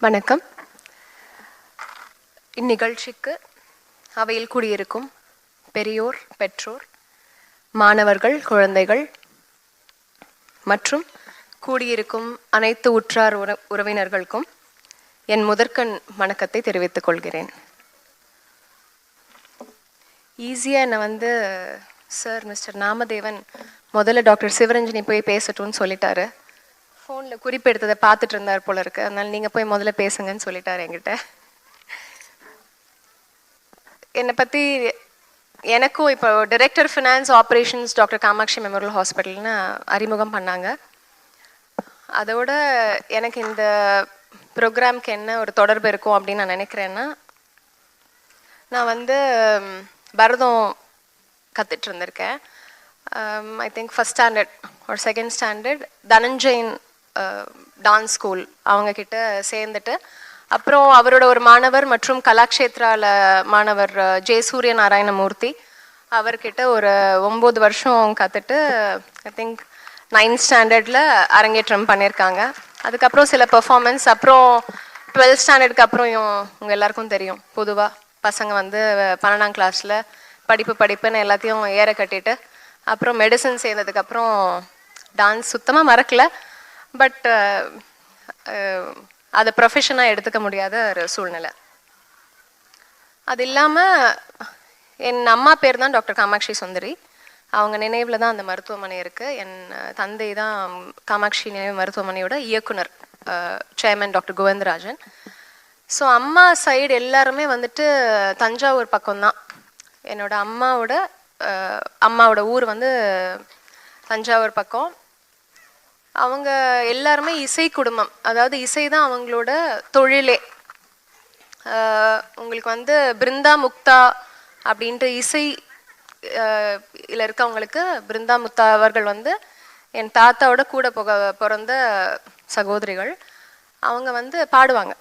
வணக்கம். இந்நிகழ்ச்சிக்கு அவையில் கூடியிருக்கும் பெரியோர், பெற்றோர், மாணவர்கள், குழந்தைகள் மற்றும் கூடியிருக்கும் அனைத்து உற்றார் உறவினர்களுக்கும் என் முதற்கண் வணக்கத்தை தெரிவித்துக் கொள்கிறேன். ஈஸியாக என்னை சார் மிஸ்டர் நாமதேவன் முதல்ல டாக்டர் சிவரஞ்சனி போய் பேசட்டும்னு சொல்லிட்டாரு. ஃபோனில் குறிப்பெடுத்ததை பார்த்துட்டு இருந்தார் போல இருக்கு. அதனால நீங்கள் போய் முதல்ல பேசுங்கன்னு சொல்லிட்டாரு என்கிட்ட. என்னை பற்றி எனக்கும் இப்போ director finance operations doctor Kamakshi memorial ஹாஸ்பிட்டல்னு அறிமுகம் பண்ணாங்க. அதோட எனக்கு இந்த ப்ரோக்ராம்க்கு என்ன ஒரு தொடர்பு இருக்கும் அப்படின்னு நான் நினைக்கிறேன்னா, நான் பரதம் கற்றுட்டு இருந்திருக்கேன். ஐ திங்க் ஃபஸ்ட் ஸ்டாண்டர்ட் ஒரு second standard Dhananjayan dance school அவங்கக்கிட்ட சேர்ந்துட்டு, அப்புறம் அவரோட ஒரு மாணவர் மற்றும் கலாக்ஷேத்ராவில் மாணவர் ஜே சூரிய நாராயணமூர்த்தி அவர்கிட்ட ஒரு 9 வருஷம் கற்றுட்டு ஐ திங்க் 9th ஸ்டாண்டர்டில் அரங்கேற்றம் பண்ணியிருக்காங்க. அதுக்கப்புறம் சில பெர்ஃபார்மன்ஸ், அப்புறம் 12th ஸ்டாண்டர்டுக்கு அப்புறம் உங்கள் எல்லாருக்கும் தெரியும், பொதுவாக பசங்க 12ஆம் கிளாஸில் படிப்புன்னு எல்லாத்தையும் ஏற கட்டிட்டு அப்புறம் மெடிசன் சேர்ந்ததுக்கப்புறம் டான்ஸ் சுத்தமாக மறக்கலை. பட் அதை ப்ரொஃபஷனாக எடுத்துக்க முடியாத ஒரு சூழ்நிலை. அது இல்லாமல் என் அம்மா பேர் தான் டாக்டர் காமாட்சி சுந்தரி. அவங்க நினைவில் தான் அந்த மருத்துவமனை இருக்குது. என் தந்தை தான் காமாட்சி நினைவு மருத்துவமனையோட இயக்குனர், சேர்மன் டாக்டர் கோவிந்தராஜன். ஸோ அம்மா சைடு எல்லாருமே தஞ்சாவூர் பக்கம்தான். என்னோட அம்மாவோட ஊர் தஞ்சாவூர் பக்கம். அவங்க எல்லாருமே இசை குடும்பம், அதாவது இசை தான் அவங்களோட தொழிலே. உங்களுக்கு பிருந்தா முக்தா அப்படின்ட்டு இசை இதில் இருக்கவங்களுக்கு பிருந்தா முக்தா அவர்கள் என் தாத்தாவோட கூட பிறந்த சகோதரிகள். அவங்க பாடுவாங்க.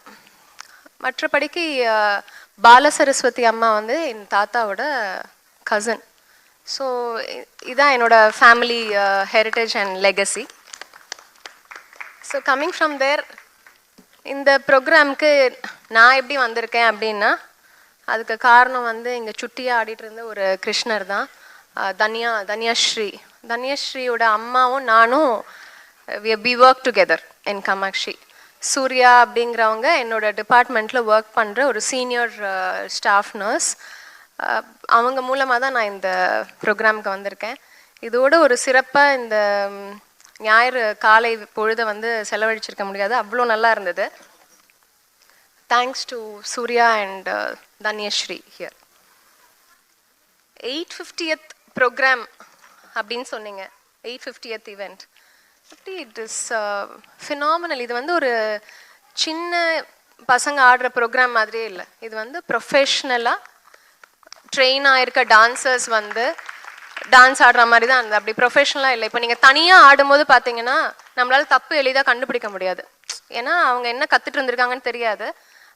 மற்றபடிக்கு பாலசரஸ்வதி அம்மா என் தாத்தாவோட கசன். ஸோ இதுதான் என்னோட family heritage and legacy. So coming from there, இந்த ப்ரோக்ராம்க்கு நான் எப்படி வந்திருக்கேன் அப்படின்னா, அதுக்கு காரணம் இங்கே சுட்டியாக ஆடிட்டு இருந்த ஒரு கிருஷ்ணர் தான், தன்யஸ்ரீயோட அம்மாவும் நானும் we work together in Kamakshi. Surya அப்படிங்கிறவங்க என்னோட டிபார்ட்மெண்ட்டில் ஒர்க் பண்ணுற ஒரு சீனியர் ஸ்டாஃப் நர்ஸ். அவங்க மூலமாக தான் நான் இந்த ப்ரோக்ராமுக்கு வந்திருக்கேன். இதோட ஒரு சிறப்பாக இந்த ஞாயிறு காலை பொழுதை செலவழிச்சிருக்க முடியாது, அவ்வளோ நல்லா இருந்தது. Thanks to Surya and Dhanyasri here. 850th program அப்படின்னு சொன்னீங்க, 850th ஈவெண்ட். அப்படி இட் இஸ் ஃபினாமினல். இது ஒரு சின்ன பசங்க ஆடுற ப்ரோக்ராம் மாதிரியே இல்லை. இது ப்ரொஃபஷ்னலாக ட்ரெயின் ஆகிருக்க டான்சர்ஸ் டான்ஸ் ஆடுற மாதிரி தான் இருந்தது. அப்படி ப்ரொஃபஷ்னலாக இல்லை. இப்போ நீங்கள் தனியாக ஆடும்போது பார்த்தீங்கன்னா நம்மளால் தப்பு எளிதாக கண்டுபிடிக்க முடியாது. ஏன்னா அவங்க என்ன கற்றுட்டு இருந்திருக்காங்கன்னு தெரியாது.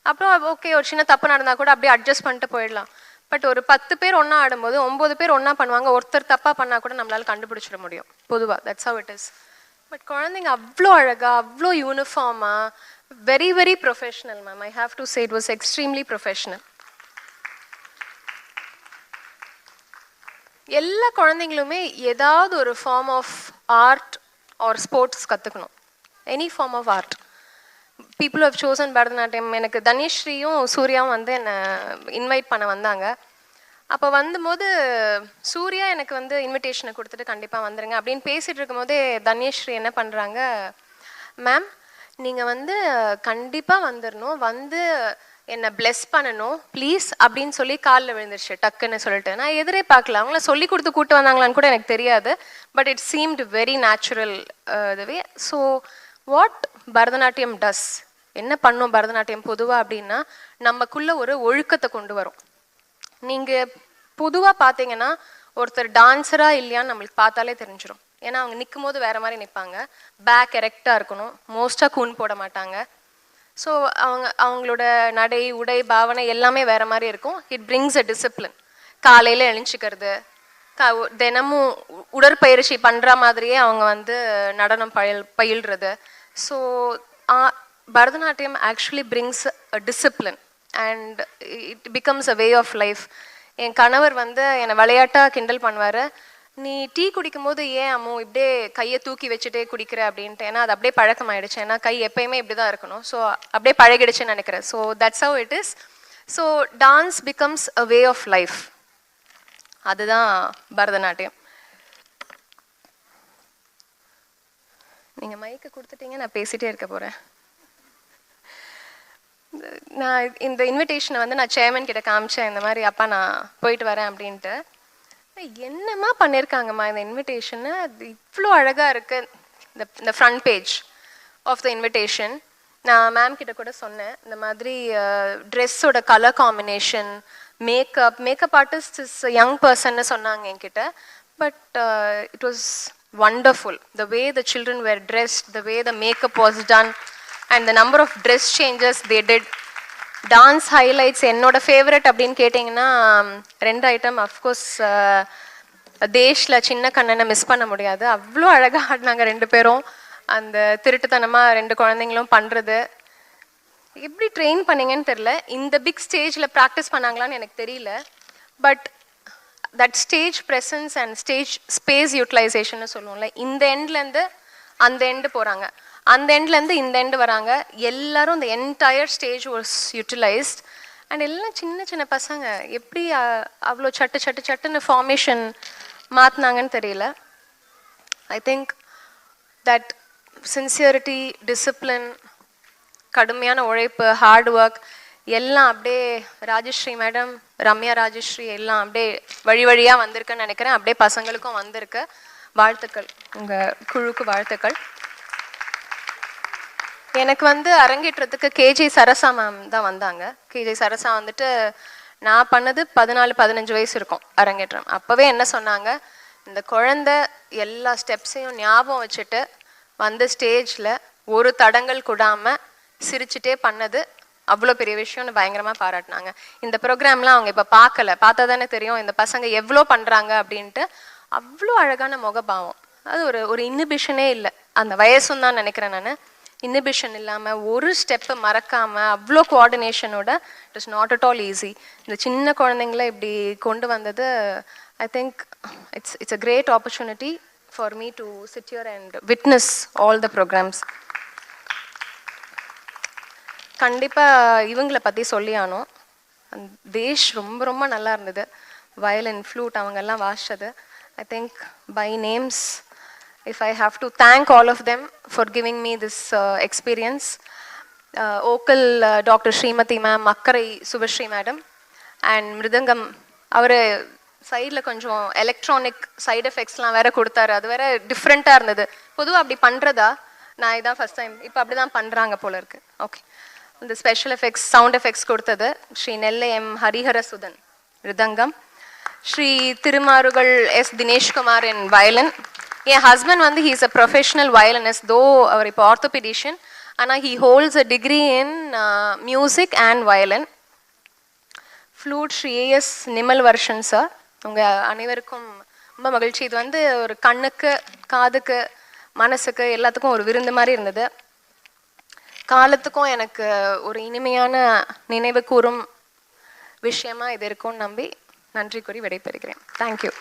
அப்புறம் ஓகே, ஒரு சின்ன தப்பு நடந்தால் கூட அப்படியே அட்ஜஸ்ட் பண்ணிட்டு போயிடலாம். பட் ஒரு 10 பேர் ஒன்றா ஆடும்போது 9 பேர் ஒன்றா பண்ணுவாங்க. ஒருத்தர் தப்பாக பண்ணால் கூட நம்மளால் கண்டுபிடிச்சிட முடியும் பொதுவாக. That's how it is. But குழந்தைங்க அவ்வளோ அழகாக, அவ்வளோ யூனிஃபார்மாக, very very professional ma'am. I have to say it was extremely professional. எல்லா குழந்தைங்களுமே ஏதாவது ஒரு form of art or sports கற்றுக்கணும். Any form of art. People have chosen Bharatanatyam. எனக்கு தன்யஸ்ரீயும் சூர்யாவும் என்னை இன்வைட் பண்ண வந்தாங்க. அப்போ வந்தபோது சூர்யா எனக்கு இன்விடேஷனை கொடுத்துட்டு கண்டிப்பாக வந்துடுங்க அப்படின்னு பேசிகிட்டு இருக்கும்போதே தன்யஸ்ரீ என்ன பண்ணுறாங்க, மேம் நீங்கள் கண்டிப்பாக வந்துடணும், என்னை பிளெஸ் பண்ணணும் ப்ளீஸ் அப்படின்னு சொல்லி காலில் விழுந்துருச்சு டக்குன்னு சொல்லிட்டு. நான் எதிரே பார்க்கல, அவங்கள சொல்லி கொடுத்து கூப்பிட்டு வந்தாங்களான்னு கூட எனக்கு தெரியாது. But it seemed very natural way. So what Bharatanatyam does, என்ன பண்ணும் பரதநாட்டியம் பொதுவாக அப்படின்னா, நமக்குள்ள ஒரு ஒழுக்கத்தை கொண்டு வரும். நீங்கள் பொதுவாக பார்த்தீங்கன்னா ஒருத்தர் டான்ஸராக இல்லையான்னு நம்மளுக்கு பார்த்தாலே தெரிஞ்சிடும். ஏன்னா அவங்க நிற்கும் போது வேறு மாதிரி நிற்பாங்க, பேக் எரெக்டாக இருக்கணும், மோஸ்ட்டாக கூன் போட மாட்டாங்க. ஸோ அவங்களோட நடை, உடை, பாவனை எல்லாமே வேறு மாதிரி இருக்கும். It brings a discipline. காலையில் எழுஞ்சிக்கிறது, தினமும் உடற்பயிற்சி பண்ணுற மாதிரியே அவங்க நடனம் பயில்றது. So Bharatanatyam actually brings a discipline and it becomes a way of life. என் கணவர் வந்து என்னை விளையாட்டாக கிண்டல் பண்ணுவார், நீ டீ குடிக்கும் போது ஏன் அம்மோ இப்படியே கையை தூக்கி வச்சுட்டே குடிக்கிற அப்படின்ட்டு. ஏன்னா அது அப்படியே பழக்கமாயிடுச்சு, ஏன்னா கை எப்பயுமே இப்படி தான் இருக்கணும். ஸோ அப்படியே பழகிடுச்சுன்னு நினைக்கிறேன். So that's how it is. So dance becomes a way of life. அதுதான் பரதநாட்டியம். நீங்கள் மைக்கு கொடுத்துட்டீங்க, நான் பேசிகிட்டே இருக்க போகிறேன். நான் இந்த இன்விடேஷனை வந்து நான் சேர்மன் கிட்ட காமிச்சேன், இந்த மாதிரி அப்பா நான் போயிட்டு வரேன் அப்படின்ட்டு. என்னம்மா பண்ணியிருக்காங்கம்மா இந்த இன்விடேஷனு, அது இவ்வளோ அழகாக இருக்குது. இந்த front page of the invitation. நான் மேம் கிட்ட கூட சொன்னேன், இந்த மாதிரி ட்ரெஸ்ஸோட colour combination, makeup artist is young பர்சன்னு சொன்னாங்க என்கிட்ட. But it was wonderful, the way the children were dressed, the way the makeup was done and the number of dress changes they did. Dance highlights என்னோட favourite அப்படின்னு கேட்டிங்கன்னா 2 item. Of course தேஷ்ல சின்ன கண்ணனை miss பண்ண முடியாது, அவ்வளோ அழகாக ஆடினாங்க 2 பேரும். அந்த திருட்டுத்தனமாக 2 குழந்தைங்களும் பண்ணுறது எப்படி ட்ரெயின் பண்ணீங்கன்னு தெரில. இந்த பிக் ஸ்டேஜில் ப்ராக்டிஸ் பண்ணாங்களான்னு எனக்கு தெரியல. But that stage presence and stage space utilization சொல்லுவோம்ல, இந்த எண்ட்லேருந்து அந்த எண்டு போகிறாங்க, அந்த எண்ட்லேருந்து இந்த எண்டு வராங்க, எல்லாரும் இந்த entire stage was utilised. And எல்லாம் சின்ன சின்ன பசங்க எப்படி அவ்வளோ சட்டுன்னு ஃபார்மேஷன் மாற்றினாங்கன்னு தெரியல. I think that sincerity, discipline, கடுமையான உழைப்பு, ஹார்ட் ஒர்க் எல்லாம் அப்படியே ராஜஸ்ரீ மேடம், ரம்யா ராஜஸ்ரீ எல்லாம் அப்படியே வழியாக வந்திருக்குன்னு நினைக்கிறேன். அப்படியே பசங்களுக்கும் வந்திருக்கு. வாழ்த்துக்கள், உங்கள் குழுக்கு வாழ்த்துக்கள். எனக்கு வந்து அரங்கேற்றத்துக்கு கேஜே சரசா மேம் தான் வந்தாங்க. கேஜே சரசா வந்துட்டு நான் பண்ணது 14-15 வயசு இருக்கும் அரங்கேற்றம். அப்போவே என்ன சொன்னாங்க, இந்த குழந்தை எல்லா ஸ்டெப்ஸையும் ஞாபகம் வச்சுட்டு வந்து ஸ்டேஜில் ஒரு தடங்கள் கூடாமல் சிரிச்சுட்டே பண்ணது அவ்வளோ பெரிய விஷயம்னு பயங்கரமாக பாராட்டினாங்க. இந்த ப்ரோக்ராம்லாம் அவங்க இப்போ பார்த்தா தானே தெரியும் இந்த பசங்க எவ்வளோ பண்ணுறாங்க அப்படின்ட்டு. அவ்வளோ அழகான முகபாவம், அது ஒரு இன்னிபிஷனே இல்லை. அந்த வயசும் தான் நினைக்கிறேன் நான். இன்னிபிஷன் இல்லாமல் ஒரு ஸ்டெப்பை மறக்காமல் அவ்வளோ கோஆர்டினேஷனோட, it is not at all easy. இந்த சின்ன குழந்தைங்கள இப்படி கொண்டு வந்தது, I think it's a great opportunity for me to sit here and witness all the programs. கண்டிப்பாக இவங்களை பற்றி சொல்லி ஆனோம். தேஷ் ரொம்ப ரொம்ப நல்லா இருந்தது. வயலின், ஃப்ளூட் அவங்கெல்லாம் வாசிச்சது. I think by names, if I have to thank all of them for giving me this experience. Vocal doctor Shrimathi ma'am, Akkarai Subhashree madam, and mridangam அவர் சைடில் கொஞ்சம் எலக்ட்ரானிக் சைடு எஃபெக்ட்ஸ்லாம் வேறு கொடுத்தாரு. அது வேறு டிஃப்ரெண்ட்டாக இருந்தது. பொதுவாக அப்படி பண்ணுறதா, நான் இதான் ஃபஸ்ட் டைம், இப்போ அப்படி தான் பண்ணுறாங்க போல இருக்கு. ஓகே, இந்த ஸ்பெஷல் எஃபெக்ட்ஸ், சவுண்ட் எஃபெக்ட்ஸ் கொடுத்தது Shri Nellai M Hariharasudhan mridangam, Shri Thirumarugal S Dineshkumar in violin. என் ஹஸ்பண்ட் வந்து he is a professional violinist, though அவர் இப்போ ஆர்த்தோபெடிஷியன், ஆனால் he holds a degree in music and violin. Flute Shri A S Nimal Varshan sir. உங்கள் அனைவருக்கும் ரொம்ப மகிழ்ச்சி. இது வந்து ஒரு கண்ணுக்கு, காதுக்கு, மனசுக்கு எல்லாத்துக்கும் ஒரு விருந்து மாதிரி இருந்தது. காலத்துக்கும் எனக்கு ஒரு இனிமையான நினைவு கூறும் விஷயமா இது இருக்கும்னு நம்பி நன்றி கூறி விடைபெறுகிறேன். தேங்க்யூ.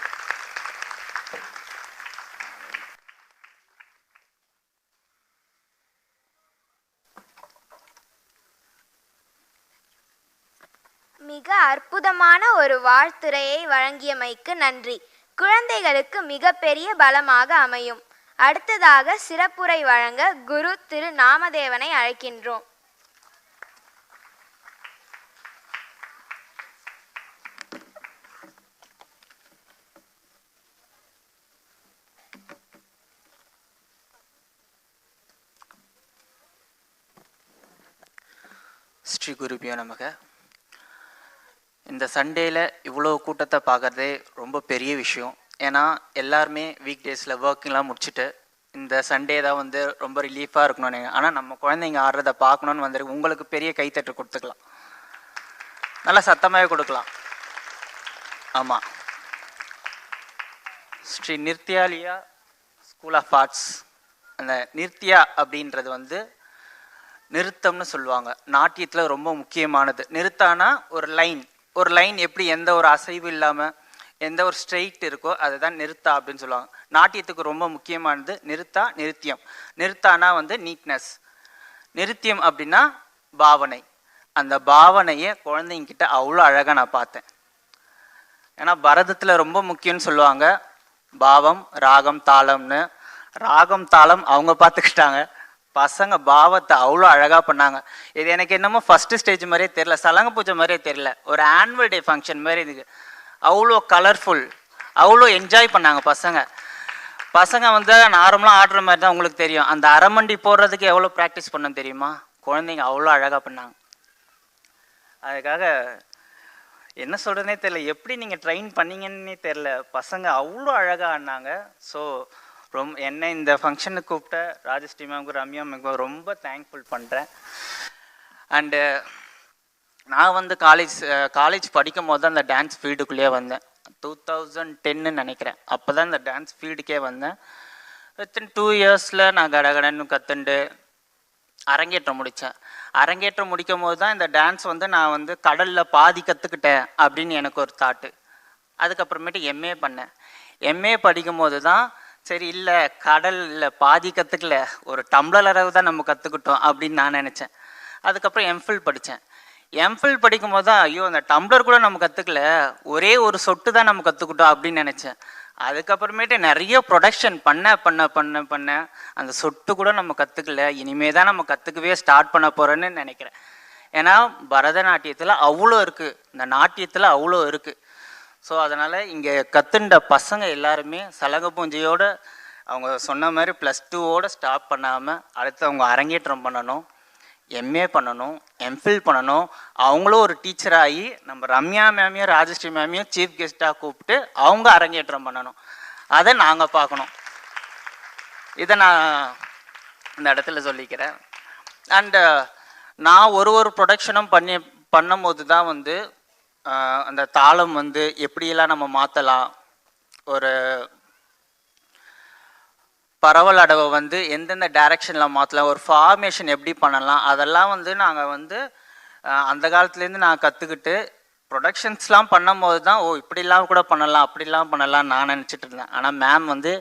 மிக அற்புதமான ஒரு வாழ்த்துரையை வழங்கியமைக்கு நன்றி. குழந்தைகளுக்கு மிகப்பெரிய பலமாக அமையும். அடுத்ததாக சிறப்புரை வழங்க குரு திரு நாமதேவனை அழைக்கின்றோம். ஸ்ரீ குருபியோ நமக. இந்த சண்டேல இவ்வளோ கூட்டத்தை பார்க்குறதே ரொம்ப பெரிய விஷயம். ஏன்னா எல்லாருமே வீக் டேஸில் ஒர்க்கிங்லாம் முடிச்சுட்டு இந்த சண்டே தான் வந்து ரொம்ப ரிலீஃபாக இருக்கணும்னு. ஆனால் நம்ம குழந்தைங்க ஆடுறதை பார்க்கணுன்னு வந்துருக்கு. உங்களுக்கு பெரிய கைத்தட்டு கொடுத்துக்கலாம், நல்லா சத்தமாகவே கொடுக்கலாம். ஆமாம், ஸ்ரீ நிர்த்தியாலியா ஸ்கூல் ஆஃப் ஆர்ட்ஸ், அந்த நிர்த்தியா அப்படின்றது வந்து நிறுத்தம்னு சொல்லுவாங்க. நாட்டியத்தில் ரொம்ப முக்கியமானது. நிறுத்தானா ஒரு லைன் எப்படி எந்த ஒரு அசைவு இல்லாமல் எந்த ஒரு ஸ்ட்ரெயிட் இருக்கோ அதுதான் நிறுத்தா அப்படின்னு சொல்லுவாங்க. நாட்டியத்துக்கு ரொம்ப முக்கியமானது நிறுத்தா, நிருத்தியம். நிறுத்தானா வந்து நீட்னஸ், நிருத்தியம் அப்படின்னா பாவனை. அந்த பாவனையை குழந்தைங்கிட்ட அவ்வளோ அழகாக நான் பார்த்தேன். ஏன்னா பரதத்தில் ரொம்ப முக்கியம்னு சொல்லுவாங்க பாவம், ராகம், தாளம்னு. ராகம் தாளம் அவங்க பார்த்துக்கிட்டாங்க, பசங்க பாவத்தை அவ்வளோ அழகாக பண்ணாங்க. இது எனக்கு என்னமோ ஃபஸ்ட்டு ஸ்டேஜ் மாதிரியே தெரில, சலங்க பூஜை மாதிரியே தெரில, ஒரு ஆனுவல் டே ஃபங்க்ஷன் மாதிரி இதுக்கு. அவ்வளோ கலர்ஃபுல், அவ்வளோ என்ஜாய் பண்ணாங்க பசங்க. பசங்க வந்து நார்மலாக ஆடுற மாதிரி தான் உங்களுக்கு தெரியும். அந்த அரைமண்டி போடுறதுக்கு எவ்வளோ ப்ராக்டிஸ் பண்ண தெரியுமா? குழந்தைங்க அவ்வளோ அழகாக பண்ணாங்க. அதுக்காக என்ன சொல்கிறதுனே தெரில, எப்படி நீங்கள் ட்ரெயின் பண்ணீங்கன்னே தெரில. பசங்க அவ்வளோ அழகாக ஆடினாங்க. ஸோ என்ன இந்த ஃபங்க்ஷனுக்கு கூப்பிட்ட ராஜஸ்ரீ மேம்க்கு, ரம்யா மேம்க்கு ரொம்ப தேங்க்ஃபுல் பண்ணுறேன். அண்டு நான் வந்து காலேஜ் படிக்கும் போது தான் அந்த டான்ஸ் ஃபீல்டுக்குள்ளேயே வந்தேன். 2010 நினைக்கிறேன். அப்போ தான் இந்த டான்ஸ் ஃபீல்டுக்கே வந்தேன். வித்தின் 2 இயர்ஸில் நான் கடகடன்னு கற்றுண்டு அரங்கேற்றம் முடித்தேன். அரங்கேற்றம் முடிக்கும் போது தான் இந்த டான்ஸ் வந்து நான் வந்து கடலில் பாதி கற்றுக்கிட்டேன் அப்படின்னு எனக்கு ஒரு தாட்டு. அதுக்கப்புறமேட்டு எம்ஏ பண்ணேன். எம்ஏ படிக்கும் போது தான் சரி, இல்லை கடலில் பாதி கற்றுக்கல, ஒரு டம்ளர் அளவு தான் நம்ம கற்றுக்கிட்டோம் அப்படின்னு நான் நினச்சேன். அதுக்கப்புறம் எம்ஃபில் படித்தேன். எம்ஃபில் படிக்கும் போது தான் ஐயோ அந்த டம்ளர் கூட நம்ம கற்றுக்கல, ஒரே ஒரு சொட்டு தான் நம்ம கற்றுக்கிட்டோம் அப்படின்னு நினச்சேன். அதுக்கப்புறமேட்டு நிறைய ப்ரொடக்ஷன் பண்ண அந்த சொட்டு கூட நம்ம கற்றுக்கல, இனிமே தான் நம்ம கற்றுக்கவே ஸ்டார்ட் பண்ண போகிறோன்னு நினைக்கிறேன். ஏன்னா பரதநாட்டியத்தில் அவ்வளோ இருக்குது, இந்த நாட்டியத்தில் அவ்வளோ இருக்குது. ஸோ அதனால் இங்கே கற்றுண்ட பசங்க எல்லாருமே சலங்க பூஞ்சையோடு அவங்க சொன்ன மாதிரி +2 ஸ்டாப் பண்ணாமல் அடுத்து அவங்க அரங்கேற்றம் பண்ணணும், எம்ஏ பண்ணணும், எம்ஃபில் பண்ணணும். அவங்களும் ஒரு டீச்சராகி நம்ம ரம்யா மேமையும் ராஜஸ்ரீ மேமையும் சீஃப் கெஸ்ட்டாக கூப்பிட்டு அவங்க அரங்கேற்றம் பண்ணணும். அதை நாங்கள் பார்க்கணும். இதை நான் இந்த இடத்துல சொல்லிக்கிறேன். அண்டு நான் ஒரு ப்ரொடக்ஷனும் பண்ணும்போது தான் வந்து அந்த தாளம் வந்து எப்படியெல்லாம் நம்ம மாற்றலாம், ஒரு பரவல் அடவை வந்து எந்தெந்த டைரக்ஷனில் மாற்றலாம், ஒரு ஃபார்மேஷன் எப்படி பண்ணலாம், அதெல்லாம் வந்து நாங்கள் வந்து அந்த காலத்துலேருந்து நான் கற்றுக்கிட்டு ப்ரொடக்ஷன்ஸ்லாம் பண்ணும்போது தான் இப்படிலாம் கூட பண்ணலாம் அப்படிலாம் பண்ணலாம் நான் நினச்சிட்டு இருந்தேன். ஆனால் மேம் வந்து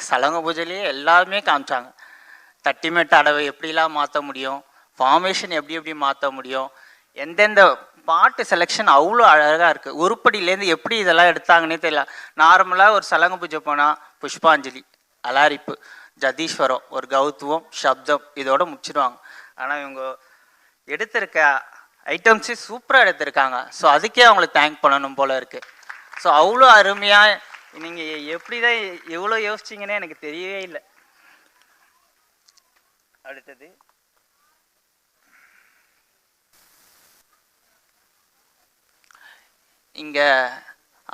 சலங்க பூஜையிலேயே எல்லாருமே காமிச்சாங்க. தட்டிமெட்டு அடவை எப்படிலாம் மாற்ற முடியும், ஃபார்மேஷன் எப்படி மாற்ற முடியும், எந்தெந்த பாட்டு செலெக்ஷன் அவ்வளோ அழகாக இருக்குது. உருப்படியிலேருந்து எப்படி இதெல்லாம் எடுத்தாங்கன்னே தெரியல. நார்மலாக ஒரு சலங்க பூஜை போனால் புஷ்பாஞ்சலி, அலாரிப்பு, ஜதீஸ்வரம், ஒரு கௌத்துவம், சப்தம் இதோட முடிச்சிடுவாங்க. ஆனால் இவங்க எடுத்திருக்க ஐட்டம்ஸே சூப்பராக எடுத்திருக்காங்க. ஸோ அதுக்கே அவங்களுக்கு தேங்க் பண்ணணும் போல இருக்குது. ஸோ அவ்வளோ அருமையாக நீங்கள் எப்படி தான் எவ்வளோ யோசிச்சிங்கன்னே எனக்கு தெரியவே இல்லை. அடுத்தது இங்கே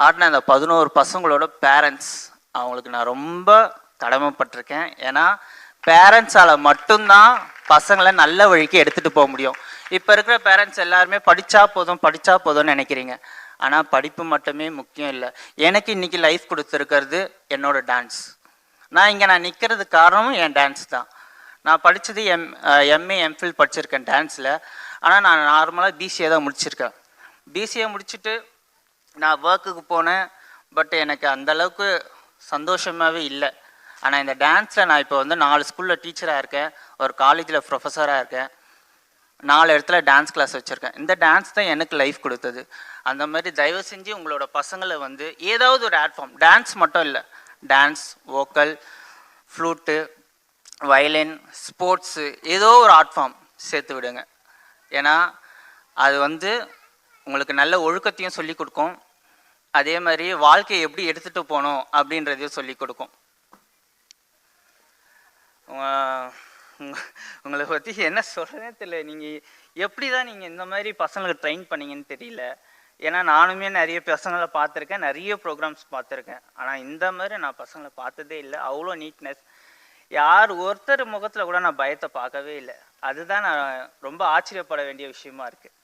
ஆடின அந்த 11 பசங்களோட பேரண்ட்ஸ், அவங்களுக்கு நான் ரொம்ப கடமைப்பட்டிருக்கேன். ஏன்னா பேரண்ட்ஸால் மட்டும்தான் பசங்களை நல்ல வழிக்கு எடுத்துகிட்டு போக முடியும். இப்போ இருக்கிற பேரண்ட்ஸ் எல்லாருமே படித்தா போதும்னு நினைக்கிறீங்க. ஆனால் படிப்பு மட்டுமே முக்கியம் இல்லை. எனக்கு இன்றைக்கி லைஃப் கொடுத்துருக்கிறது என்னோட டான்ஸ். நான் நிற்கிறதுக்கு காரணமும் என் டான்ஸ் தான். நான் படித்தது எம்ஏ எம்ஃபில் படிச்சிருக்கேன் டான்ஸில். ஆனால் நான் நார்மலாக பிசிஏ தான் முடிச்சிருக்கேன். பிசிஏ முடிச்சுட்டு நான் ஒர்க்குக்கு போனேன். பட் எனக்கு அந்தளவுக்கு சந்தோஷமாகவே இல்லை. ஆனால் இந்த டான்ஸில் நான் இப்போ வந்து 4 ஸ்கூலில் டீச்சராக இருக்கேன், ஒரு காலேஜில் ப்ரொஃபஸராக இருக்கேன், 4 இடத்துல டான்ஸ் கிளாஸ் வச்சுருக்கேன். இந்த டான்ஸ் தான் எனக்கு லைஃப் கொடுத்தது. அந்த மாதிரி தயவு செஞ்சு உங்களோட பசங்களை வந்து ஏதாவது ஒரு ஆட்ஃபார்ம், டான்ஸ் மட்டும் இல்லை, dance, vocal, flute, violin, sports, ஏதோ ஒரு ஆர்ட்ஃபார்ம் சேர்த்து விடுங்க. ஏன்னா அது வந்து உங்களுக்கு நல்ல ஒழுக்கத்தையும் சொல்லிக் கொடுக்கும், அதே மாதிரி வாழ்க்கையை எப்படி எடுத்துகிட்டு போகணும் அப்படின்றதையும் சொல்லிக் கொடுக்கும். உங்களை பற்றி என்ன சொல்கிறதே தெரியல. நீங்கள் எப்படி தான் நீங்கள் இந்த மாதிரி பசங்களுக்கு ட்ரெயின் பண்ணீங்கன்னு தெரியல. ஏன்னா நானுமே நிறைய பசங்களை பார்த்துருக்கேன், நிறைய ப்ரோக்ராம்ஸ் பார்த்துருக்கேன். ஆனால் இந்த மாதிரி நான் பசங்களை பார்த்ததே இல்லை. அவ்வளோ நீட்னஸ், யார் ஒருத்தர் முகத்தில் கூட நான் பயத்தை பார்க்கவே இல்லை. அதுதான் நான் ரொம்ப ஆச்சரியப்பட வேண்டிய விஷயமா இருக்குது.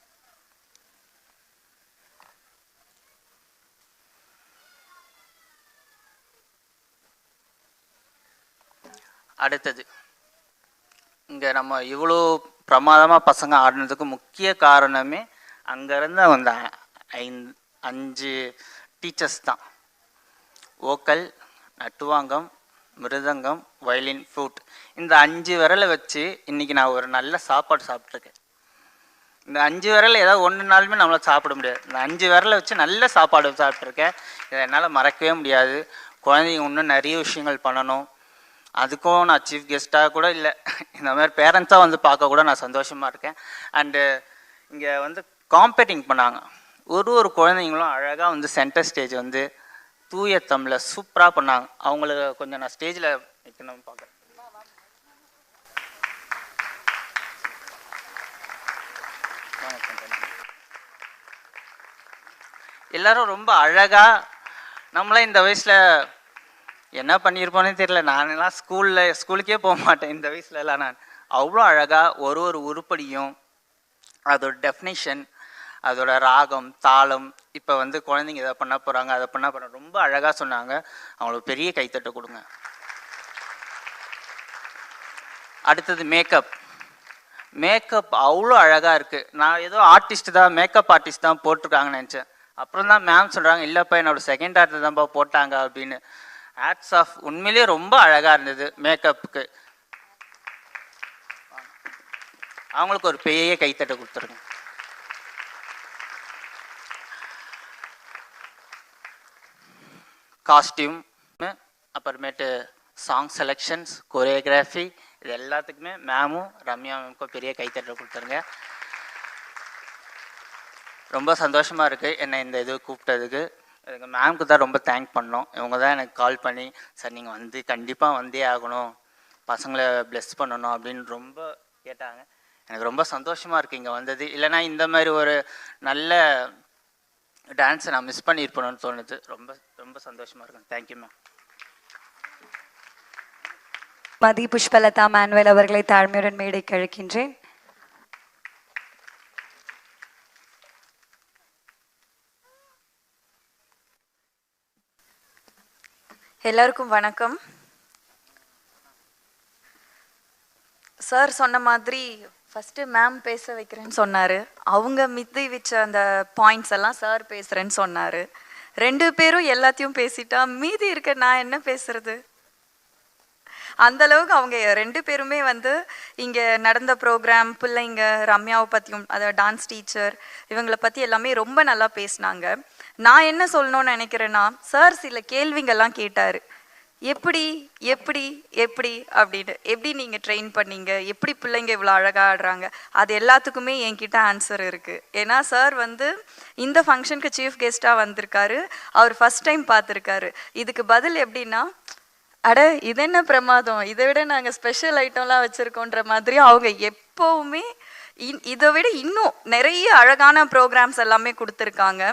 அடுத்தது இங்கே நம்ம இவ்வளோ பிரமாதமாக பசங்க ஆடினதுக்கு முக்கிய காரணமே அங்கேருந்து அந்த 5 டீச்சர்ஸ் தான். வோக்கல், நட்டுவாங்கம், மிருதங்கம், வயலின், ஃப்ளூட், இந்த 5 விரலை வச்சு இன்றைக்கி நான் ஒரு நல்ல சாப்பாடு சாப்பிட்ருக்கேன். இந்த 5 விரல் ஏதாவது ஒன்று நாளுமே நம்மளால் சாப்பிட முடியாது. இந்த 5 விரலை வச்சு நல்ல சாப்பாடு சாப்பிட்ருக்கேன். இதை என்னால் மறக்கவே முடியாது. குழந்தைங்க இன்னும் நிறைய விஷயங்கள் பண்ணணும். அதுக்கும் நான் சீஃப் கெஸ்ட்டாக கூட இல்லை, இந்த மாதிரி பேரண்ட்ஸாக வந்து பார்க்க கூட நான் சந்தோஷமாக இருக்கேன். அண்டு இங்கே வந்து காம்பெட்டிங் பண்ணாங்க. ஒரு குழந்தைங்களும் அழகாக வந்து சென்டர் ஸ்டேஜ் வந்து தூய தமிழில் சூப்பராக பண்ணாங்க. அவங்களுக்கு கொஞ்சம் நான் ஸ்டேஜில் வைக்கணும்னு பார்க்குறேன். எல்லாரும் ரொம்ப அழகாக, நம்மளாம் இந்த வயசில் என்ன பண்ணியிருப்போன்னே தெரியல. நானெல்லாம் ஸ்கூலுக்கே போக மாட்டேன் இந்த வயசுலலாம். நான் அவ்வளோ அழகாக ஒரு உருப்படியும் அதோட டெஃபினேஷன், அதோட ராகம், தாளம், இப்போ வந்து குழந்தைங்க இதை பண்ண போகிறாங்க, அதை பண்ண போகிறாங்க, ரொம்ப அழகாக சொன்னாங்க. அவங்களுக்கு பெரிய கைத்தட்டை கொடுங்க. அடுத்தது மேக்கப் அவ்வளோ அழகாக இருக்குது. நான் ஏதோ ஆர்டிஸ்ட் தான், மேக்கப் ஆர்டிஸ்ட் தான் போட்டிருக்காங்கன்னு நினச்சேன். அப்புறம் தான் மேம் சொல்கிறாங்க, இல்லைப்பா என்னோட செகண்ட் ஆர்டர் தான்ப்பா போட்டாங்க அப்படின்னு. ஹேட்ஸ் ஆஃப், உண்மையிலேயே ரொம்ப அழகாக இருந்தது மேக்கப்புக்கு. அவங்களுக்கு ஒரு பெரிய கைத்தட்டை கொடுத்துருங்க. காஸ்டியூம், அப்புறமேட்டு சாங் செலெக்ஷன்ஸ், கொரியோகிராஃபி, இது எல்லாத்துக்குமே மேமும் ரம்யா மேமுக்கும் பெரிய கைத்தட்டை கொடுத்துருங்க. ரொம்ப சந்தோஷமாக இருக்குது என்னை இந்த இது கூப்பிட்டதுக்கு. எனக்கு மேம்க்கு தான் ரொம்ப தேங்க் பண்ணோம். இவங்க தான் எனக்கு கால் பண்ணி, சார் நீங்கள் வந்து கண்டிப்பாக வந்தே ஆகணும், பசங்களை ப்ளெஸ் பண்ணணும் அப்படின்னு ரொம்ப கேட்டாங்க. எனக்கு ரொம்ப சந்தோஷமாக இருக்குது இங்கே வந்தது. இல்லைனா இந்த மாதிரி ஒரு நல்ல டான்ஸை நான் மிஸ் பண்ணியிருப்பேன்னு தோணுது. ரொம்ப ரொம்ப சந்தோஷமாக இருக்கும். Thank you ma'am. மதி புஷ்பலதா மானுவேல் அவர்களை தாழ்மையுடன் மேடைக்கு அழைக்கின்றேன். எல்லாருக்கும் வணக்கம். சார் சொன்ன மாதிரி ஃபஸ்ட்டு மேம் பேச வைக்கிறேன்னு சொன்னார். அவங்க மித்தி வச்ச அந்த பாயிண்ட்ஸ் எல்லாம் சார் பேசுகிறேன்னு சொன்னார். 2 பேரும் எல்லாத்தையும் பேசிட்டா மீதி இருக்க நான் என்ன பேசுறது? அந்த அளவுக்கு அவங்க 2 பேருமே வந்து இங்கே நடந்த ப்ரோக்ராம், பிள்ளைங்க, ரம்யாவை பற்றியும், அதை டான்ஸ் டீச்சர், இவங்களை பற்றி எல்லாமே ரொம்ப நல்லா பேசினாங்க. நான் என்ன சொல்லணும்னு நினைக்கிறேன்னா, சார் சில கேள்விங்கள்லாம் கேட்டார். எப்படி எப்படி எப்படி அப்படின்னு, எப்படி நீங்கள் ட்ரெயின் பண்ணீங்க, எப்படி பிள்ளைங்க இவ்வளோ அழகாக ஆடுறாங்க, அது எல்லாத்துக்குமே என்கிட்ட ஆன்சர் இருக்குது. ஏன்னா சார் வந்து இந்த ஃபங்க்ஷனுக்கு சீஃப் கெஸ்ட்டாக வந்திருக்காரு, அவர் ஃபஸ்ட் டைம் பார்த்துருக்காரு. இதுக்கு பதில் எப்படின்னா, அட இது என்ன பிரமாதம், இதை விட நாங்கள் ஸ்பெஷல் ஐட்டம்லாம் வச்சுருக்கோன்ற மாதிரி அவங்க எப்போவுமே இதை விட இன்னும் நிறைய அழகான ப்ரோக்ராம்ஸ் எல்லாமே கொடுத்துருக்காங்க.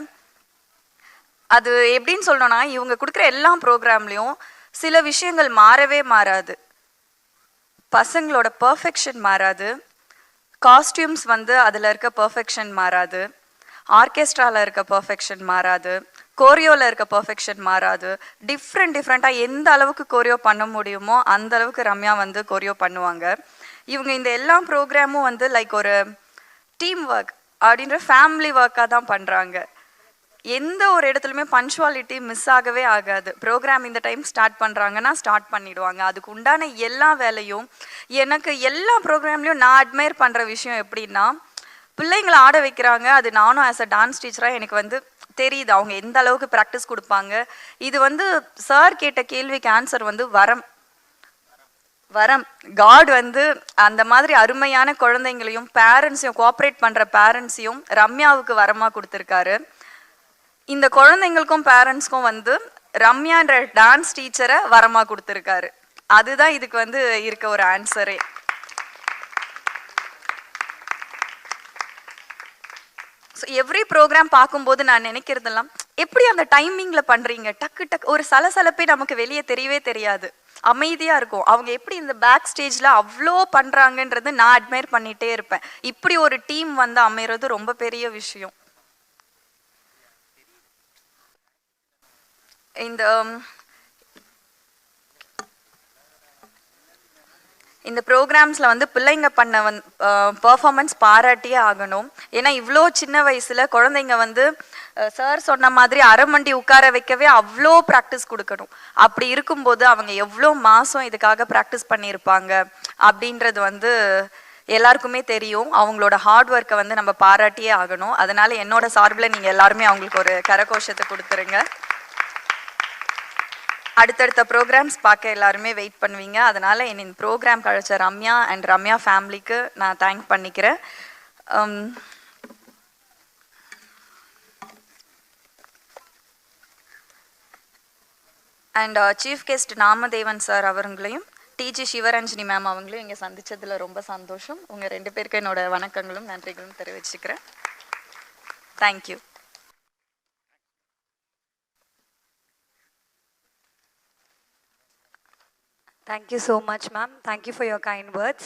அது எப்படின்னு சொல்லணும்னா, இவங்க கொடுக்குற எல்லா ப்ரோக்ராம்லேயும் சில விஷயங்கள் மாறவே மாறாது. பசங்களோட பர்ஃபெக்ஷன் மாறாது, காஸ்டியூம்ஸ் வந்து அதில் இருக்க பர்ஃபெக்ஷன் மாறாது, ஆர்கெஸ்ட்ராவில் இருக்க பர்ஃபெக்ஷன் மாறாது, கோரியோவில் இருக்க பர்ஃபெக்ஷன் மாறாது. டிஃப்ரெண்ட்டாக எந்த அளவுக்கு கோரியோ பண்ண முடியுமோ அந்த அளவுக்கு ரம்யா வந்து கோரியோ பண்ணுவாங்க. இவங்க இந்த எல்லா ப்ரோக்ராமும் வந்து லைக் ஒரு டீம் ஒர்க் அப்படின்ற ஃபேமிலி ஒர்க்காக தான் பண்ணுறாங்க. எந்த ஒரு இடத்துலையுமே பங்க்சுவாலிட்டி மிஸ் ஆகவே ஆகாது. ப்ரோக்ராம் இந்த டைம் ஸ்டார்ட் பண்ணுறாங்கன்னா ஸ்டார்ட் பண்ணிவிடுவாங்க. அதுக்கு உண்டான எல்லா வேலையும், எனக்கு எல்லா ப்ரோக்ராம்லேயும் நான் அட்மையர் பண்ணுற விஷயம் எப்படின்னா, பிள்ளைங்களை ஆட வைக்கிறாங்க. அது நானும் ஆஸ் அ டான்ஸ் டீச்சராக எனக்கு வந்து தெரியுது அவங்க எந்த அளவுக்கு ப்ராக்டிஸ் கொடுப்பாங்க. இது வந்து சார் கேட்ட கேள்விக்கு ஆன்சர் வந்து வரம். காட் வந்து அந்த மாதிரி அருமையான குழந்தைங்களையும் பேரண்ட்ஸையும், கோஆப்ரேட் பண்ணுற பேரண்ட்ஸையும் ரம்யாவுக்கு வரமாக கொடுத்துருக்காரு. இந்த குழந்தைங்களுக்கும் பேரண்ட்ஸ்க்கும் வந்து ரம்யான்ற டான்ஸ் டீச்சரை வரமாக கொடுத்துருக்காரு. அதுதான் இதுக்கு வந்து இருக்க ஒரு ஆன்சரே. ஸோ எவ்ரி ப்ரோக்ராம் பார்க்கும்போது நான் நினைக்கிறதெல்லாம், எப்படி அந்த டைமிங்கில் பண்ணுறீங்க, டக்கு ஒரு சலசலப்பே நமக்கு வெளியே தெரியவே தெரியாது, அமைதியாக இருக்கும். அவங்க எப்படி இந்த பேக் ஸ்டேஜில் அவ்வளோ பண்ணுறாங்கன்றது நான் அட்மையர் பண்ணிகிட்டே இருப்பேன். இப்படி ஒரு டீம் வந்து அமைகிறது ரொம்ப பெரிய விஷயம். இந்த ப்ரோக்ராம்ஸில் வந்து பிள்ளைங்க பண்ண பெர்ஃபார்மன்ஸ் பாராட்டியே ஆகணும். ஏன்னா இவ்வளோ சின்ன வயசில் குழந்தைங்க வந்து சார் சொன்ன மாதிரி அரைமண்டி உட்கார வைக்கவே அவ்வளோ ப்ராக்டிஸ் கொடுக்கணும். அப்படி இருக்கும்போது அவங்க எவ்வளோ மாதம் இதுக்காக ப்ராக்டிஸ் பண்ணியிருப்பாங்க அப்படின்றது வந்து எல்லாருக்குமே தெரியும். அவங்களோட ஹார்ட் ஒர்க்கை வந்து நம்ம பாராட்டியே ஆகணும். அதனால என்னோட சார்பில் நீங்கள் எல்லாருமே அவங்களுக்கு ஒரு கரகோஷத்தை கொடுத்துருங்க. அடுத்தடுத்த ப்ரோக்ராம்ஸ் பார்க்க எல்லாருமே வெயிட் பண்ணுவீங்க. அதனால இந்த ப்ரோக்ராம் கழிச்ச ரம்யா அண்ட் ரம்யா ஃபேமிலிக்கு நான் தேங்க் பண்ணிக்கிறேன். அண்ட் சீஃப் கெஸ்ட் நாமதேவன் சார் அவங்களையும் டிஜி சிவரஞ்சனி மேம் அவங்களையும் இங்கே சந்திச்சதில் ரொம்ப சந்தோஷம். உங்கள் 2 பேருக்கு என்னோட வணக்கங்களும் நன்றிகளும் தெரிவிச்சுக்கிறேன். Thank you. Thank you so much, ma'am. Thank you for your kind words.